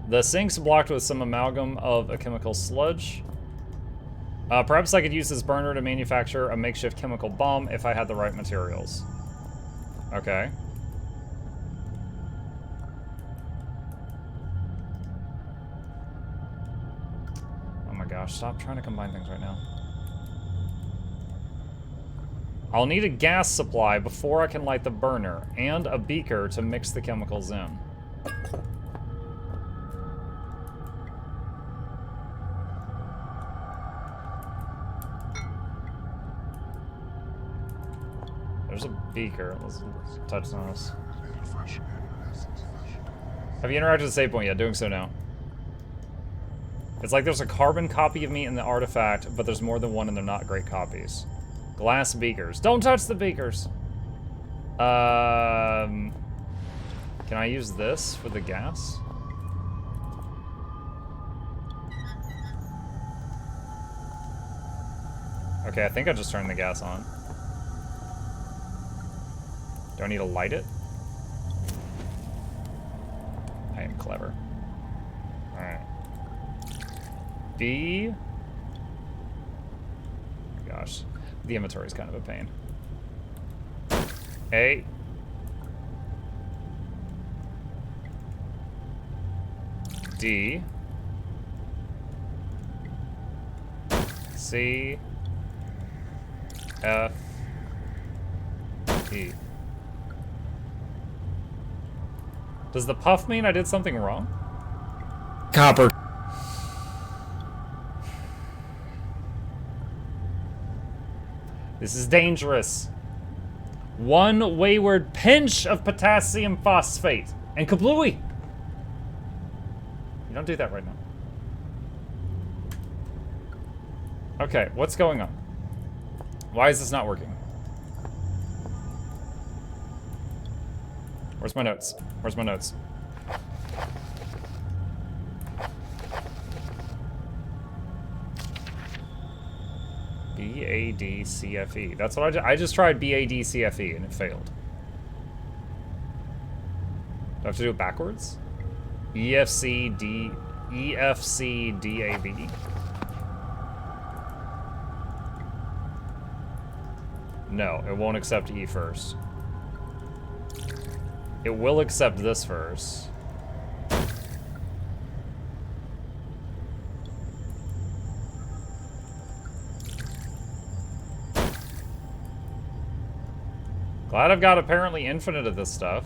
The sink's blocked with some amalgam of a chemical sludge. Perhaps I could use this burner to manufacture a makeshift chemical bomb if I had the right materials. Okay. Oh my gosh, stop trying to combine things right now. I'll need a gas supply before I can light the burner, and a beaker to mix the chemicals in. There's a beaker. Let's touch on this. Have you interacted with the save point yet? Doing so now. It's like there's a carbon copy of me in the artifact, but there's more than one and they're not great copies. Glass beakers. Don't touch the beakers! Can I use this for the gas? Okay, I think I just turned the gas on. Do I need to light it? I am clever. Alright. B. Oh my gosh. The inventory is kind of a pain. A. D. C. F. E. Does the puff mean I did something wrong? Copper. This is dangerous. One wayward pinch of potassium phosphate and kablooey. You don't do that right now. Okay, what's going on? Why is this not working? Where's my notes? Where's my notes? B-A-D-C-F-E. That's what I just tried B-A-D-C-F-E and it failed. Do I have to do it backwards? E-F-C-D... E-F-C-D-A-B? No, it won't accept E first. It will accept this first. Glad I've got apparently infinite of this stuff.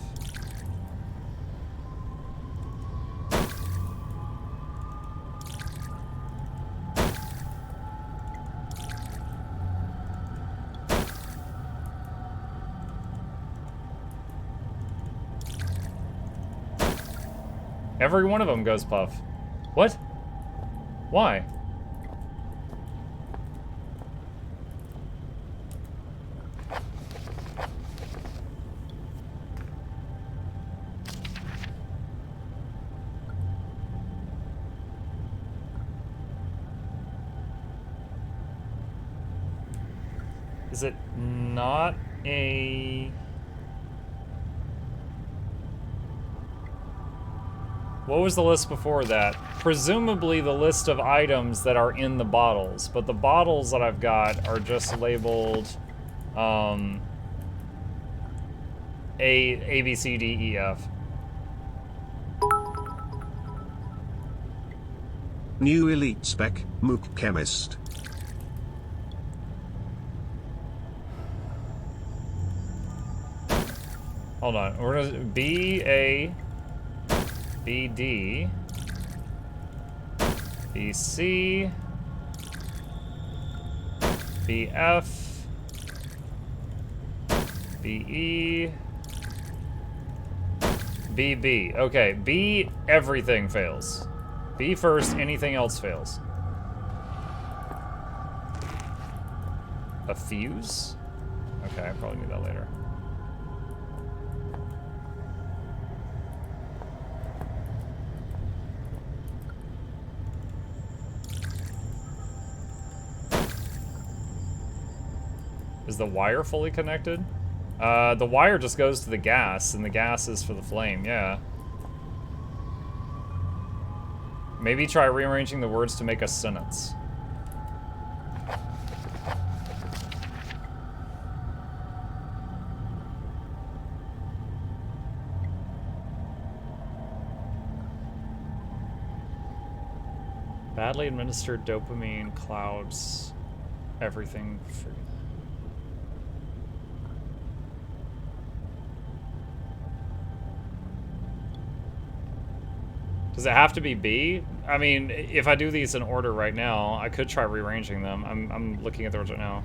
Every one of them goes puff. What? Why? Is it not a... What was the list before that? Presumably the list of items that are in the bottles, but the bottles that I've got are just labeled A, B, C, D, E, F. New elite spec, Mook Chemist. Hold on, we're gonna B, A, B, D, B, C, B, F, B, E, B, B. Okay, B, everything fails. B first, anything else fails. A fuse? Okay, I probably need that later. Is the wire fully connected? The wire just goes to the gas, and the gas is for the flame, yeah. Maybe try rearranging the words to make a sentence. Badly administered dopamine clouds everything free. Does it have to be B? I mean, if I do these in order right now, I could try rearranging them. I'm looking at the words right now.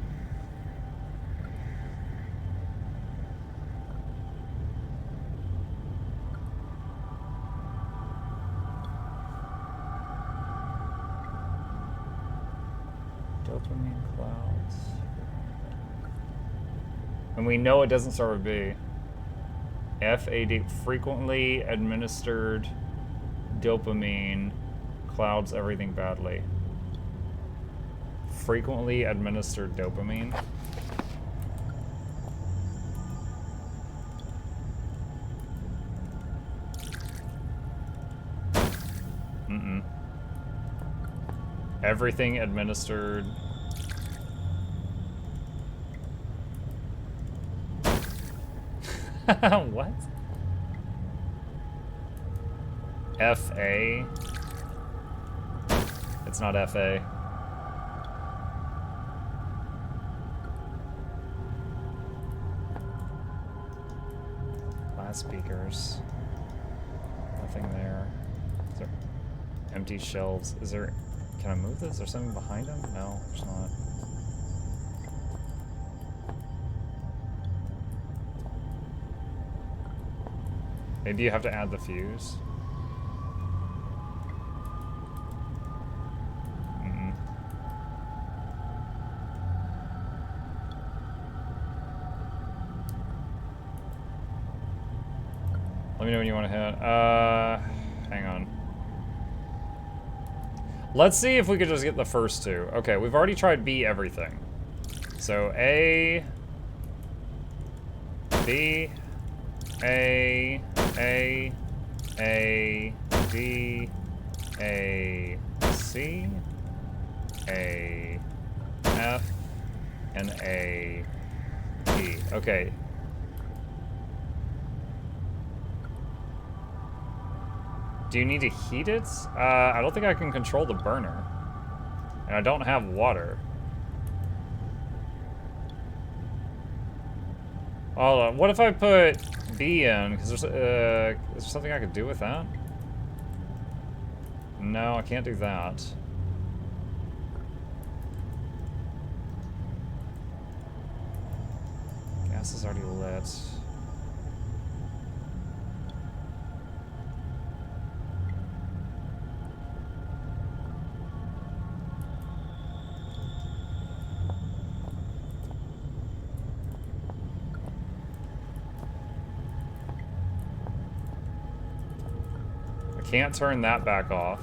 Dopamine clouds. And we know it doesn't start with B. FAD, frequently administered dopamine clouds everything badly. Frequently administered dopamine. Mm-mm. Everything administered. What? FA? It's not FA. Glass speakers. Nothing there. Is there empty shelves? Is there... Can I move this? Is there something behind them? No, there's not. Maybe you have to add the fuse. Let me know when you want to hit. Hang on. Let's see if we could just get the first two. Okay, we've already tried B everything. So A, B, A, D, A, C, A, F, and A, D. Okay. Do you need to heat it? I don't think I can control the burner. And I don't have water. Hold on. What if I put B in? Because there's, is there something I could do with that? No, I can't do that. Gas is already lit. Can't turn that back off.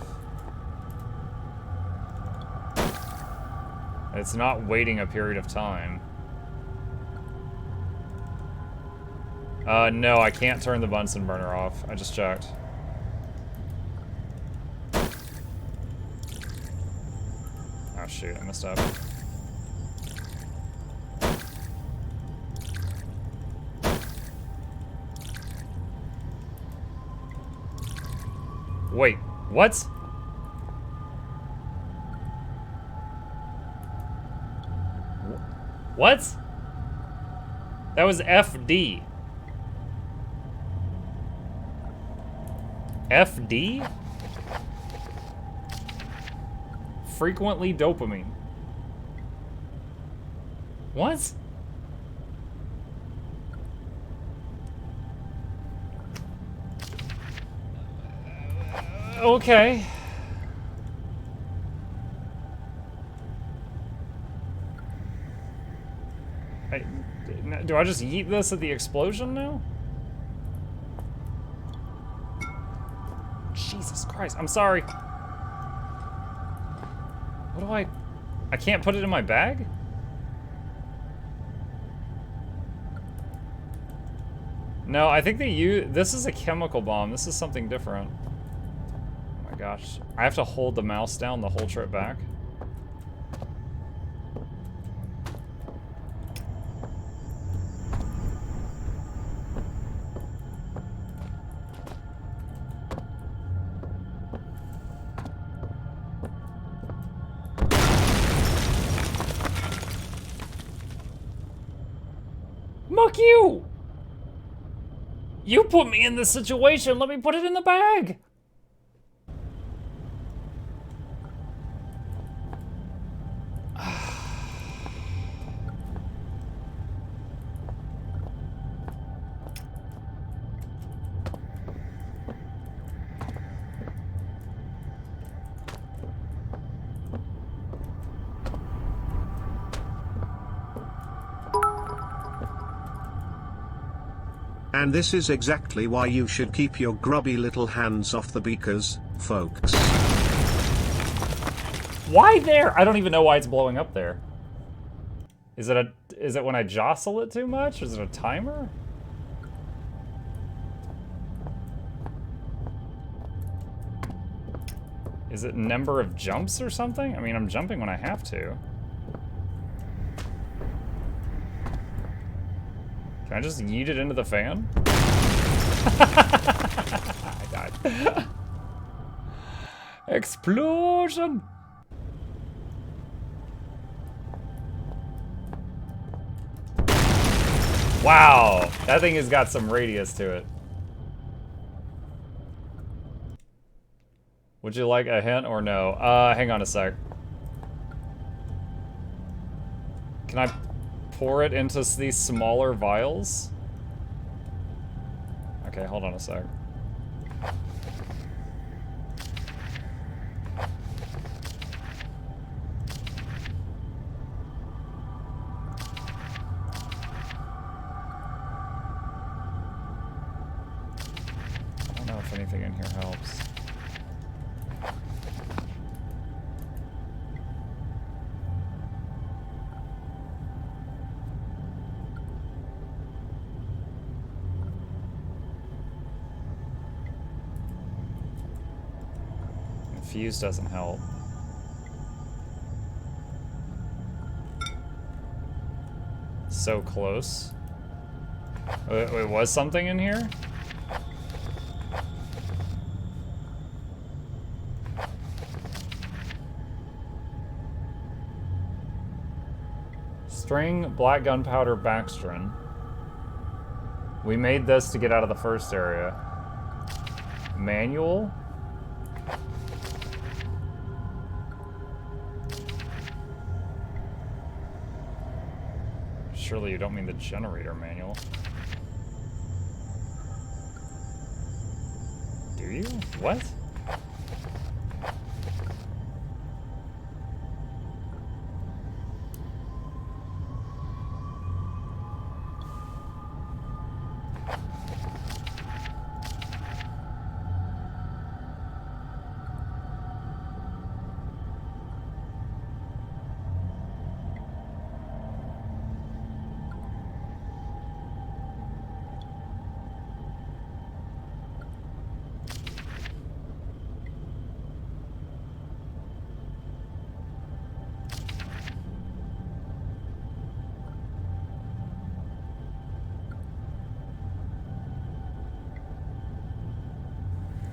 It's not waiting a period of time. No, I can't turn the Bunsen burner off. I just checked. Oh shoot, I messed up. Wait, what? What? That was FD. FD? Frequently dopamine. What? Okay. Do I just yeet this at the explosion now? Jesus Christ, I'm sorry. What do I can't put it in my bag? No, I think they use, this is a chemical bomb. This is something different. Oh my gosh. I have to hold the mouse down the whole trip back. Muck you! You put me in this situation, let me put it in the bag! And this is exactly why you should keep your grubby little hands off the beakers, folks. Why there? I don't even know why it's blowing up there. Is it when I jostle it too much? Is it a timer? Is it number of jumps or something? I mean, I'm jumping when I have to. Can I just yeet it into the fan? I died. Explosion! Wow, that thing has got some radius to it. Would you like a hint or no? Hang on a sec. Can I pour it into these smaller vials? Okay, hold on a sec. I don't know if anything in here helps. Fuse doesn't help. So close. Wait, was something in here? String black gunpowder backstrin. We made this to get out of the first area. Manual? Surely you don't mean the generator manual. Do you? What?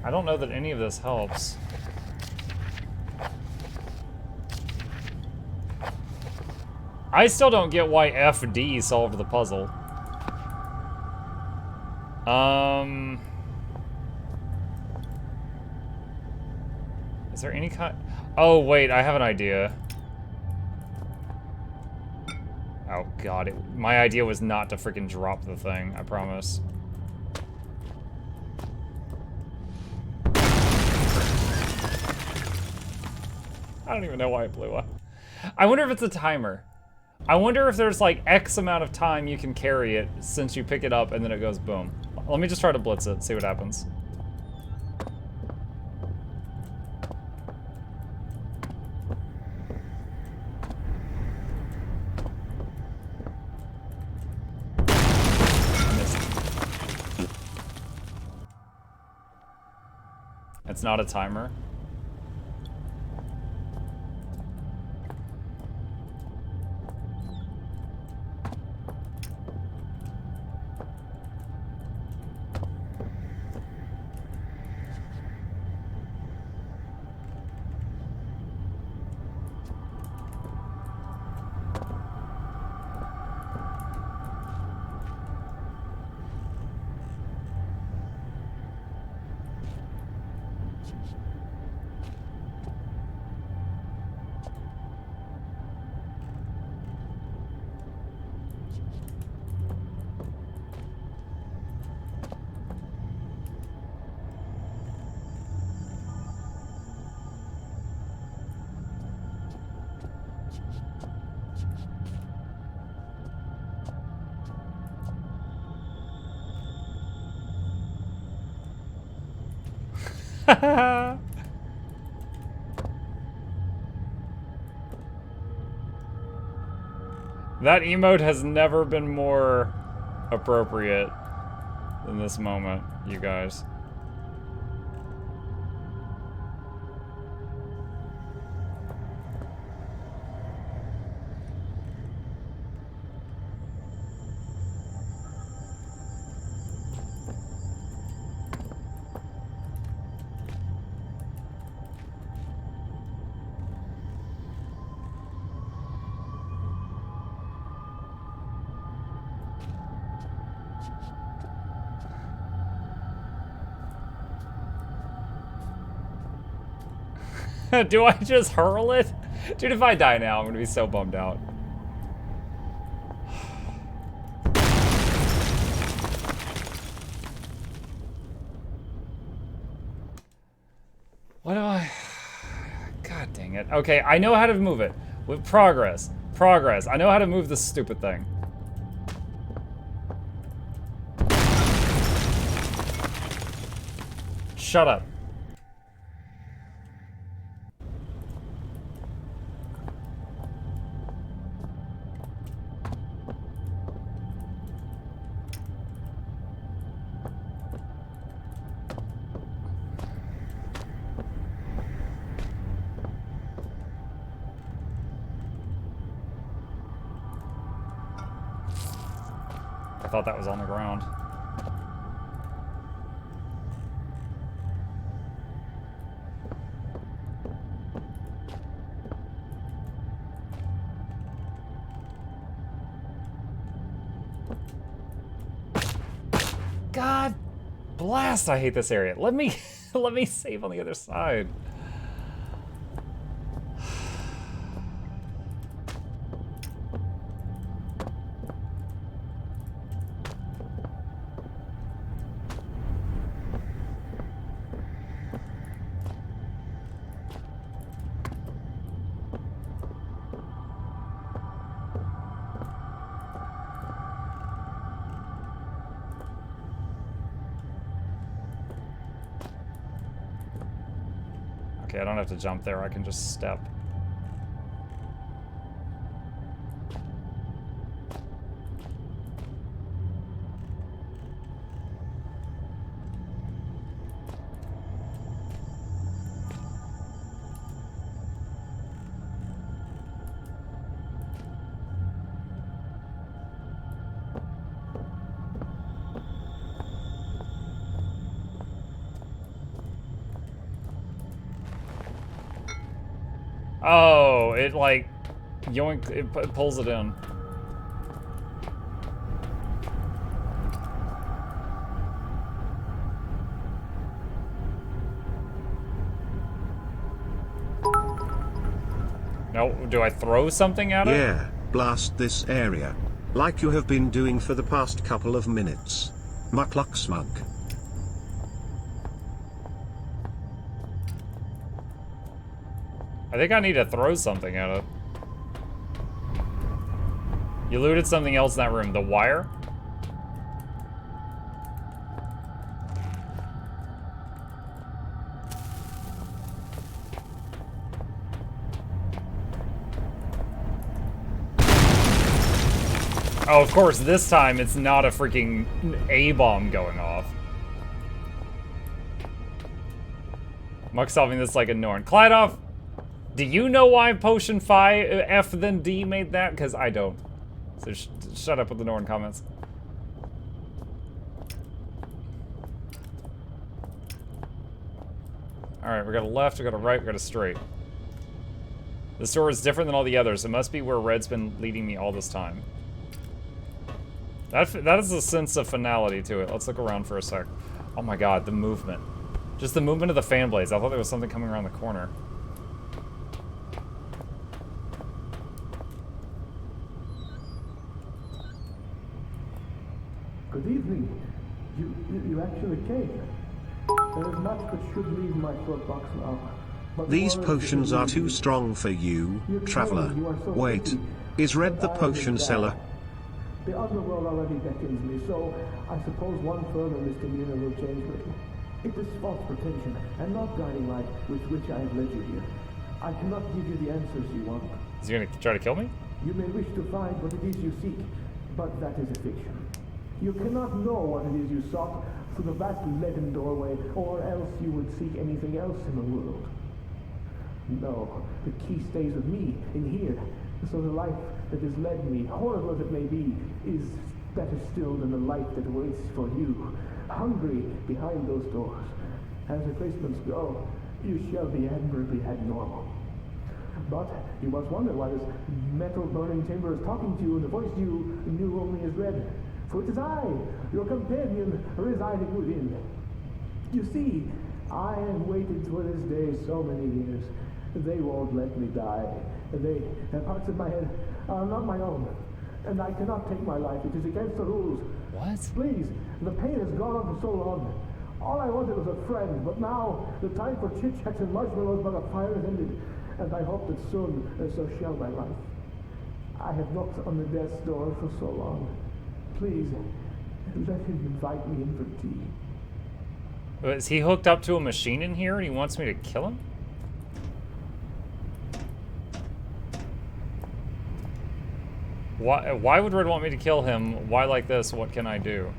I don't know that any of this helps. I still don't get why FD solved the puzzle. Is there any kind... Oh, wait, I have an idea. Oh, God. My idea was not to freaking drop the thing, I promise. I don't even know why it blew up. I wonder if it's a timer. I wonder if there's like X amount of time you can carry it since you pick it up and then it goes boom. Let me just try to blitz it, see what happens. I missed. It's not a timer. That emote has never been more appropriate than this moment, you guys. Do I just hurl it? Dude, if I die now, I'm gonna be so bummed out. What do I... God dang it. Okay, I know how to move it. With progress. Progress. I know how to move this stupid thing. Shut up. I thought that was on the ground. God blast, I hate this area. Let me let me save on the other side. Okay, I don't have to jump there, I can just step. Oh, it like, yoink, it pulls it in. No, do I throw something at it? Yeah, blast this area. Like you have been doing for the past couple of minutes. Mukluk smug. I think I need to throw something at it. You looted something else in that room. The wire? Oh, of course, this time it's not a freaking A-bomb going off. Muck solving this like a Norn. Clydoff, do you know why Potion Phi F then D made that? Because I don't. So shut up with the Norn comments. Alright, we got a left, we got a right, we got a straight. This door is different than all the others. It must be where Red's been leading me all this time. That is a sense of finality to it. Let's look around for a sec. Oh my god, the movement. Just the movement of the fan blades. I thought there was something coming around the corner. Good evening. You actually came. There is much that should leave my throat box now. But These more potions is are too strong for you, traveler. Wait, is Red the potion seller? The other world already beckons me, so I suppose one further misdemeanor will change little. It is false pretension and not guiding light with which I have led you here. I cannot give you the answers you want. Is he gonna try to kill me? You may wish to find what it is you seek, but that is a fiction. You cannot know what it is you sought through the vast leaden doorway, or else you would seek anything else in the world. No, the key stays with me, in here, so the life that has led me, horrible as it may be, is better still than the life that waits for you, hungry behind those doors. As replacements go, you shall be admirably abnormal. But you must wonder why this metal burning chamber is talking to you in a voice you knew only as red. For it is I, your companion, residing within. You see, I have waited for this day so many years. They won't let me die. The parts of my head are not my own. And I cannot take my life. It is against the rules. What? Please, the pain has gone on for so long. All I wanted was a friend, but now the time for chit-chats and marshmallows by the fire has ended. And I hope that soon so shall my life. I have knocked on the death's door for so long. Please, let him invite me in for tea. Is he hooked up to a machine in here and he wants me to kill him? Why would Red want me to kill him? Why like this? What can I do?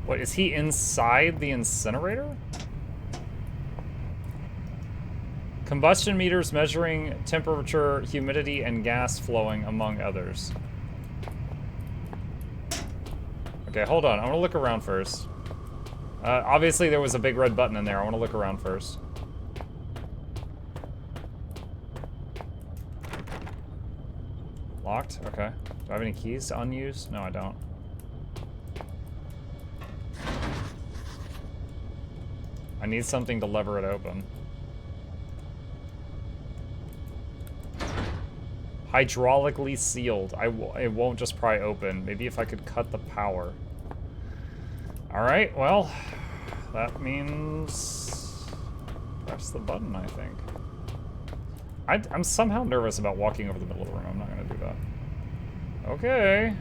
What, is he inside the incinerator? Combustion meters measuring temperature, humidity, and gas flowing, among others. Okay, hold on. I want to look around first. Obviously, there was a big red button in there. I want to look around first. Locked? Okay. Do I have any keys to unuse? No, I don't. I need something to lever it open. Hydraulically sealed. It won't just pry open. Maybe if I could cut the power. Alright, well, that means press the button, I think. I'm somehow nervous about walking over the middle of the room. I'm not going to do that. Okay.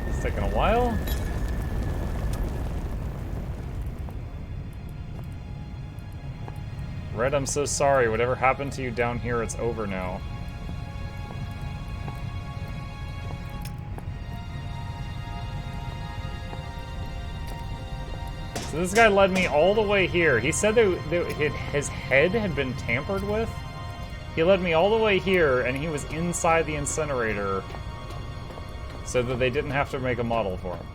It's taking a while. Red, I'm so sorry. Whatever happened to you down here, it's over now. So this guy led me all the way here. He said that his head had been tampered with. He led me all the way here, and he was inside the incinerator so that they didn't have to make a model for him.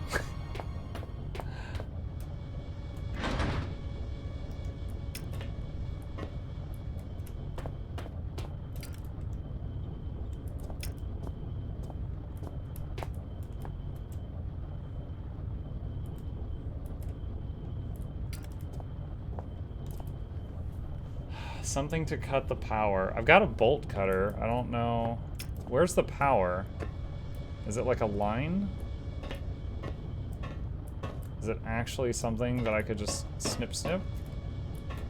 Something to cut the power. I've got a bolt cutter. I don't know. Where's the power? Is it like a line? Is it actually something that I could just snip snip?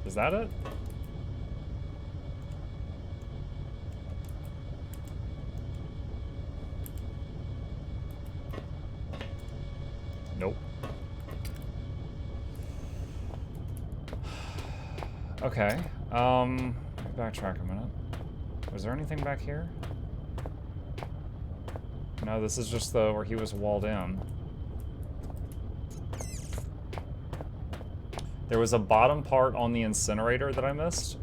Is that it? Nope. Okay. Backtrack a minute. Was there anything back here? No, this is just the where he was walled in. There was a bottom part on the incinerator that I missed.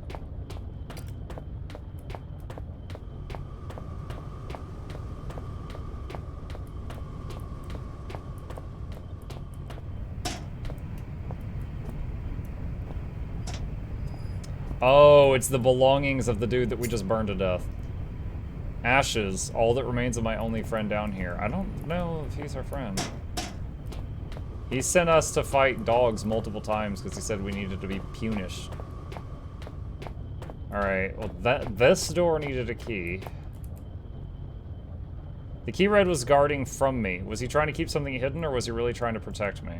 Oh, it's the belongings of the dude that we just burned to death. Ashes, all that remains of my only friend down here. I don't know if he's our friend. He sent us to fight dogs multiple times because he said we needed to be punish. Alright, well this door needed a key. The key Red was guarding from me. Was he trying to keep something hidden, or was he really trying to protect me?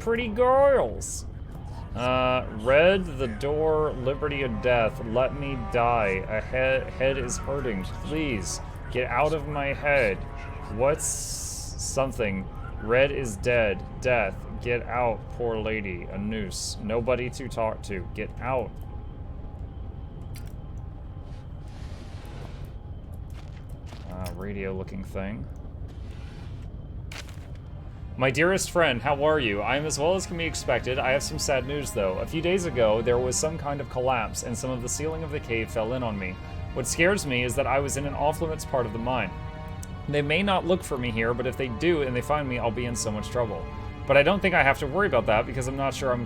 Pretty girls! Red, the door, liberty or death. Let me die. A head is hurting. Please, get out of my head. What's something? Red is dead. Death. Get out, poor lady. A noose. Nobody to talk to. Get out. Radio-looking thing. My dearest friend, how are you? I am as well as can be expected. I have some sad news, though. A few days ago, there was some kind of collapse, and some of the ceiling of the cave fell in on me. What scares me is that I was in an off-limits part of the mine. They may not look for me here, but if they do and they find me, I'll be in so much trouble. But I don't think I have to worry about that because I'm not sure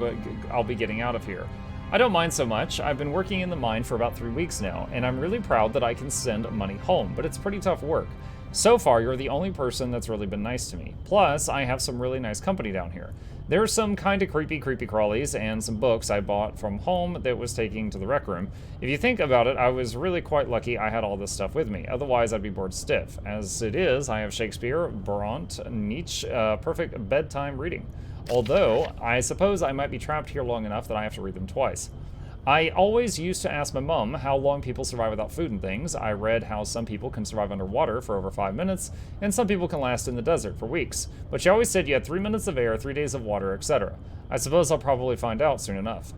I'll be getting out of here. I don't mind so much. I've been working in the mine for about 3 weeks now, and I'm really proud that I can send money home, but it's pretty tough work. So far, you're the only person that's really been nice to me. Plus, I have some really nice company down here. There's some kind of creepy crawlies and some books I bought from home that was taking to the rec room. If you think about it, I was really quite lucky I had all this stuff with me. Otherwise, I'd be bored stiff. As it is, I have Shakespeare, Bront, Nietzsche, perfect bedtime reading. Although, I suppose I might be trapped here long enough that I have to read them twice. I always used to ask my mom how long people survive without food and things. I read how some people can survive underwater for over 5 minutes, and some people can last in the desert for weeks. But she always said you had 3 minutes of air, 3 days of water, etc. I suppose I'll probably find out soon enough.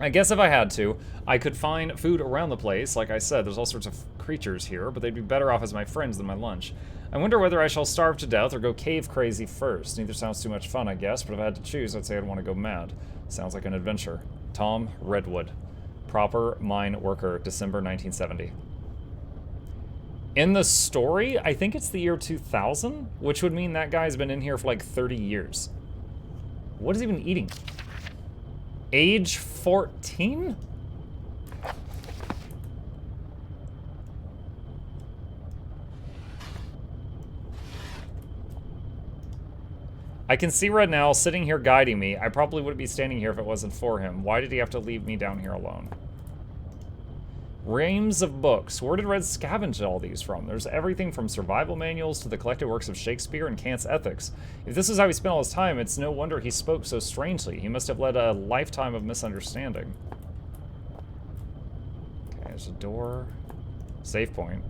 I guess if I had to, I could find food around the place. Like I said, there's all sorts of creatures here, but they'd be better off as my friends than my lunch. I wonder whether I shall starve to death or go cave crazy first. Neither sounds too much fun, I guess, but if I had to choose, I'd say I'd want to go mad. Sounds like an adventure. Tom Redwood. Proper mine worker, December 1970. In the story, I think it's the year 2000, which would mean that guy's been in here for like 30 years. What is he even eating? Age 14? I can see Red now sitting here guiding me. I probably wouldn't be standing here if it wasn't for him. Why did he have to leave me down here alone? Reams of books. Where did Red scavenge all these from? There's everything from survival manuals to the collected works of Shakespeare and Kant's Ethics. If this is how he spent all his time, it's no wonder he spoke so strangely. He must have led a lifetime of misunderstanding. Okay, there's a door. Save point.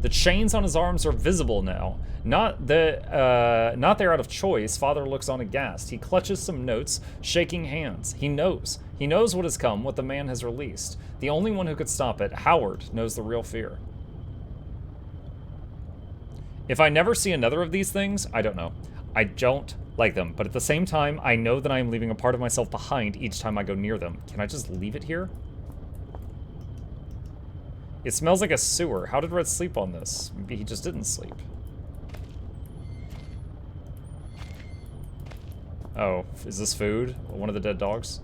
The chains on his arms are visible now. Not there out of choice. Father looks on aghast. He clutches some notes, shaking hands. He knows. He knows what has come, what the man has released. The only one who could stop it, Howard, knows the real fear. If I never see another of these things, I don't know. I don't like them, but at the same time, I know that I am leaving a part of myself behind each time I go near them. Can I just leave it here? It smells like a sewer. How did Red sleep on this? Maybe he just didn't sleep. Oh, is this food? One of the dead dogs?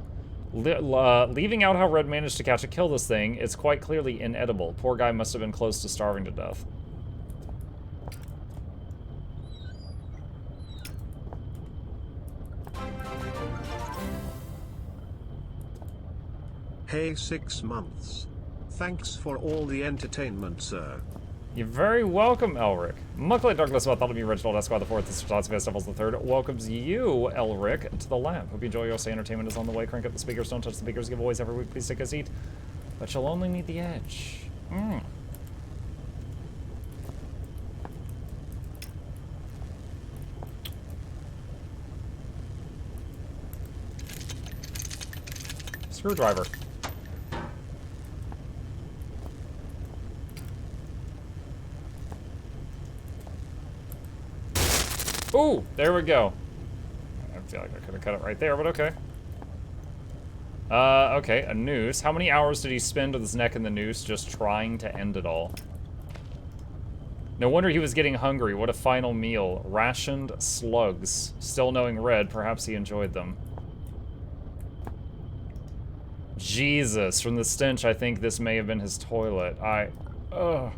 Leaving out how Red managed to catch and kill this thing, it's quite clearly inedible. Poor guy must have been close to starving to death. Hey, 6 months. Thanks for all the entertainment, sir. You're very welcome, Elric. Mukluk Douglas Bartholomew Reginald Esquire the Fourth, Stots Festivals the Third welcomes you, Elric, to the lab. Hope you enjoy your stay. Entertainment is on the way. Crank up the speakers. Don't touch the speakers. Giveaways every week. Please take a seat. But you'll only need the edge. Screwdriver. Ooh, there we go. I feel like I could have cut it right there, but okay. Okay, a noose. How many hours did he spend with his neck in the noose just trying to end it all? No wonder he was getting hungry. What a final meal. Rationed slugs. Still knowing Red, perhaps he enjoyed them. Jesus, from the stench, I think this may have been his toilet. Ugh.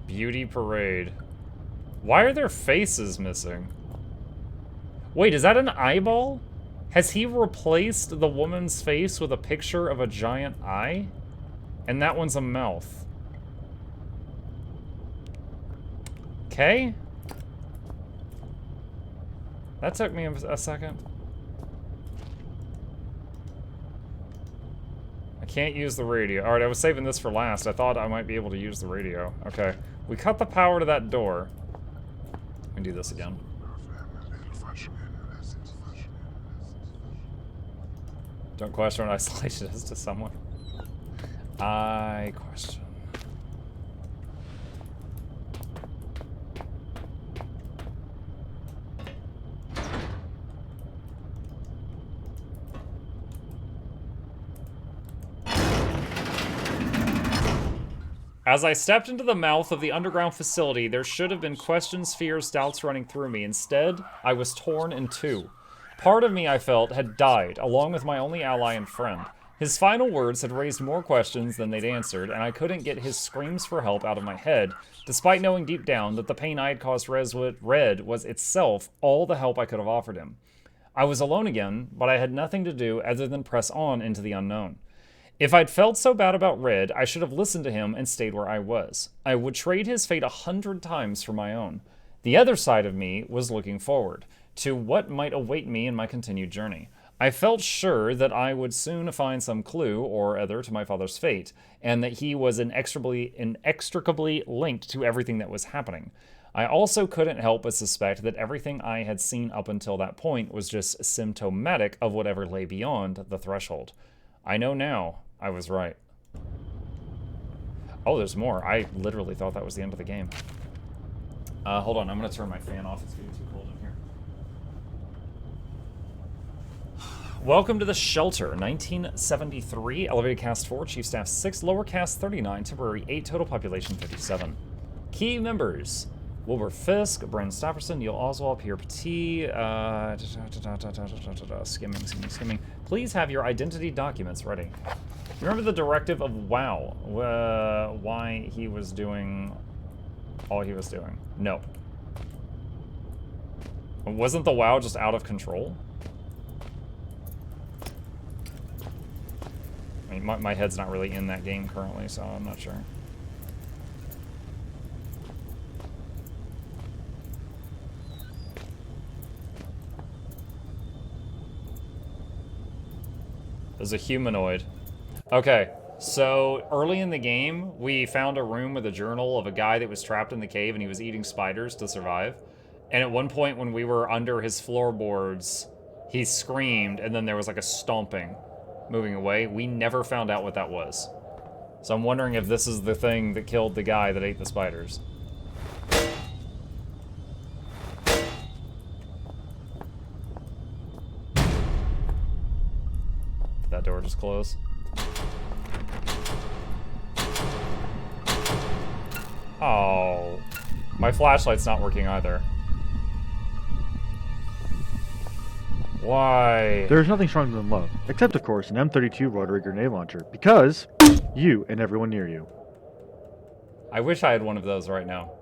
Beauty parade. Why are their faces missing? Wait, is that an eyeball? Has he replaced the woman's face with a picture of a giant eye? And that one's a mouth. Okay. That took me a second. I can't use the radio. Alright, I was saving this for last. I thought I might be able to use the radio. Okay. We cut the power to that door. Let me do this again. Don't question what isolation is to someone. I question. As I stepped into the mouth of the underground facility, there should have been questions, fears, doubts running through me. Instead, I was torn in two. Part of me, I felt, had died, along with my only ally and friend. His final words had raised more questions than they'd answered, and I couldn't get his screams for help out of my head, despite knowing deep down that the pain I had caused Red was itself all the help I could have offered him. I was alone again, but I had nothing to do other than press on into the unknown. If I'd felt so bad about Red, I should have listened to him and stayed where I was. I would trade his fate 100 times for my own. The other side of me was looking forward to what might await me in my continued journey. I felt sure that I would soon find some clue or other to my father's fate, and that he was inextricably linked to everything that was happening. I also couldn't help but suspect that everything I had seen up until that point was just symptomatic of whatever lay beyond the threshold. I know now I was right. Oh, there's more. I literally thought that was the end of the game. Hold on, I'm gonna turn my fan off. It's getting too cold in here. Welcome to the Shelter, 1973. Elevated cast 4, Chief Staff 6, Lower cast 39, Temporary 8, total population 57. Key members: Wilbur Fisk, Brandon Stafferson, Neil Oswald, Pierre Petit, skimming. Please have your identity documents ready. Remember the directive of WoW, why he was doing all he was doing? No. Wasn't the WoW just out of control? I mean, my head's not really in that game currently, so I'm not sure. There's a humanoid. Okay, so early in the game, we found a room with a journal of a guy that was trapped in the cave and he was eating spiders to survive. And at one point when we were under his floorboards, he screamed and then there was like a stomping moving away. We never found out what that was. So I'm wondering if this is the thing that killed the guy that ate the spiders. That door just closed. Oh, my flashlight's not working either. Why? There's nothing stronger than love, except of course an M32 rotary grenade launcher, because you and everyone near you. I wish I had one of those right now.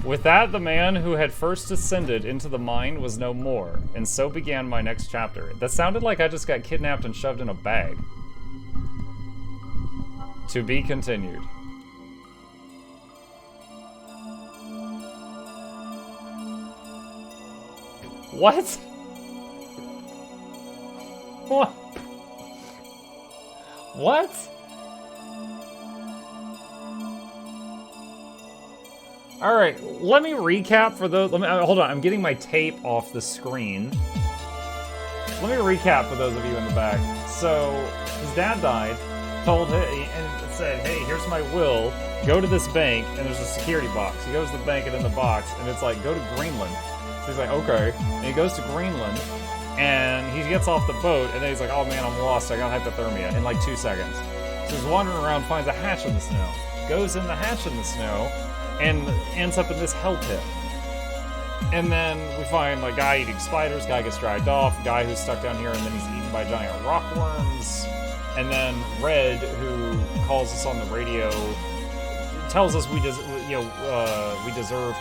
With that, the man who had first descended into the mine was no more, and so began my next chapter. That sounded like I just got kidnapped and shoved in a bag. To be continued. What? What? What? All right, let me recap for those. Hold on, I'm getting my tape off the screen. Let me recap for those of you in the back. So, his dad died, told him, and said, hey, here's my will, go to this bank, and there's a security box. He goes to the bank and in the box, and it's like, go to Greenland. So he's like, okay. And he goes to Greenland, and he gets off the boat, and then he's like, oh man, I'm lost, I got hypothermia, in like 2 seconds. So he's wandering around, finds a hatch in the snow, goes in the hatch in the snow, and ends up in this hell pit. And then we find like guy eating spiders, guy gets dragged off, guy who's stuck down here, and then he's eaten by giant rockworms. And then Red, who calls us on the radio, tells us we deserve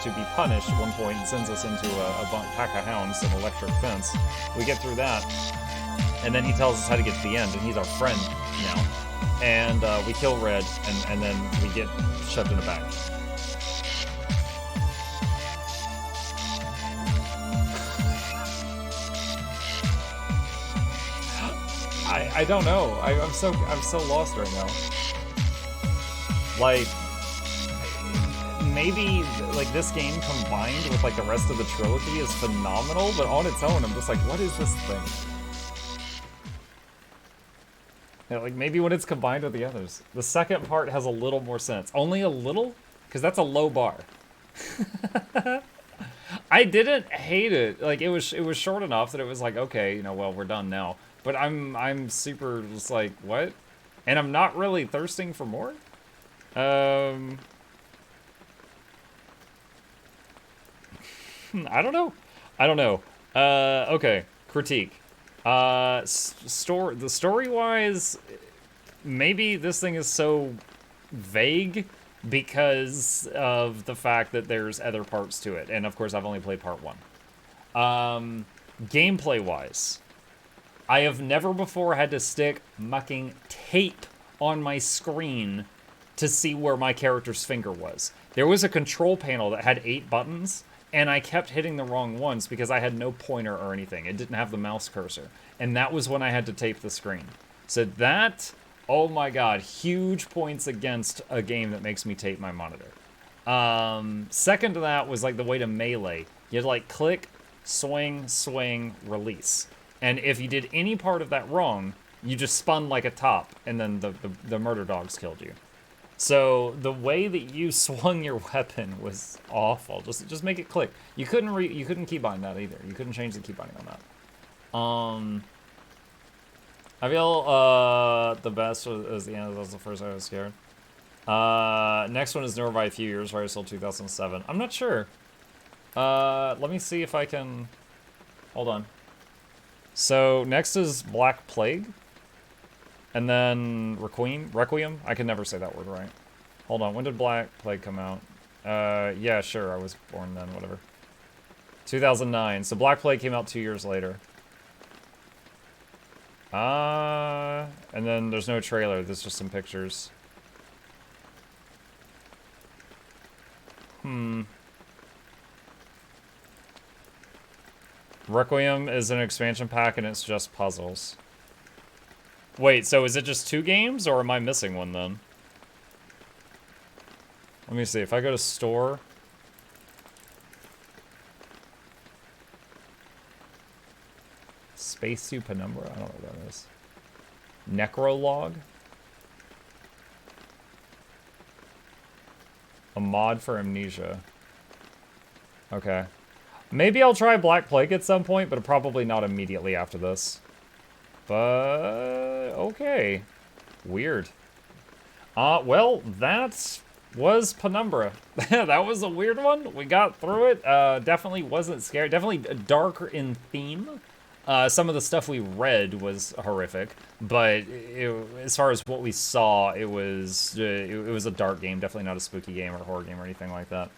to be punished at one point and sends us into a pack of hounds, an electric fence. We get through that, and then he tells us how to get to the end, and he's our friend now. And we kill Red, and then we get shoved in a bag. I don't know. I'm so lost right now. Like, maybe like this game combined with like the rest of the trilogy is phenomenal, but on its own, I'm just like, what is this thing? Yeah, like maybe when it's combined with the others, the second part has a little more sense. Only a little, because that's a low bar. I didn't hate it. Like it was short enough that it was like, okay, you know, well, we're done now. But I'm super just like, what? And I'm not really thirsting for more? I don't know. Okay, critique. The story-wise, maybe this thing is so vague because of the fact that there's other parts to it. And of course, I've only played part 1. Gameplay-wise, I have never before had to stick mucking tape on my screen to see where my character's finger was. There was a control panel that had 8 buttons, and I kept hitting the wrong ones because I had no pointer or anything. It didn't have the mouse cursor. And that was when I had to tape the screen. So that, oh my god, huge points against a game that makes me tape my monitor. Second to that was like the way to melee. You had to like click, swing, swing, release. And if you did any part of that wrong, you just spun like a top, and then the murder dogs killed you. So the way that you swung your weapon was awful. Just make it click. You couldn't keybind that either. You couldn't change the keybinding on that. I feel the best was the end. That was the first I was scared. Next one is newer by a few years, right? Still 2007. I'm not sure. Let me see if I can. Hold on. So next is Black Plague, and then Requiem. I can never say that word right. Hold on. When did Black Plague come out? Yeah, sure. I was born then. Whatever. 2009. So Black Plague came out 2 years later. And then there's no trailer. There's just some pictures. Requiem is an expansion pack and it's just puzzles. Wait, so is it just 2 games or am I missing one then? Let me see. If I go to store. Spacesuit Penumbra? I don't know what that is. Necrolog? A mod for Amnesia. Okay. Maybe I'll try Black Plague at some point, but probably not immediately after this. But, okay. Weird. Well, that was Penumbra. That was a weird one. We got through it. Definitely wasn't scary. Definitely darker in theme. Some of the stuff we read was horrific, but as far as what we saw, it was a dark game. Definitely not a spooky game or horror game or anything like that.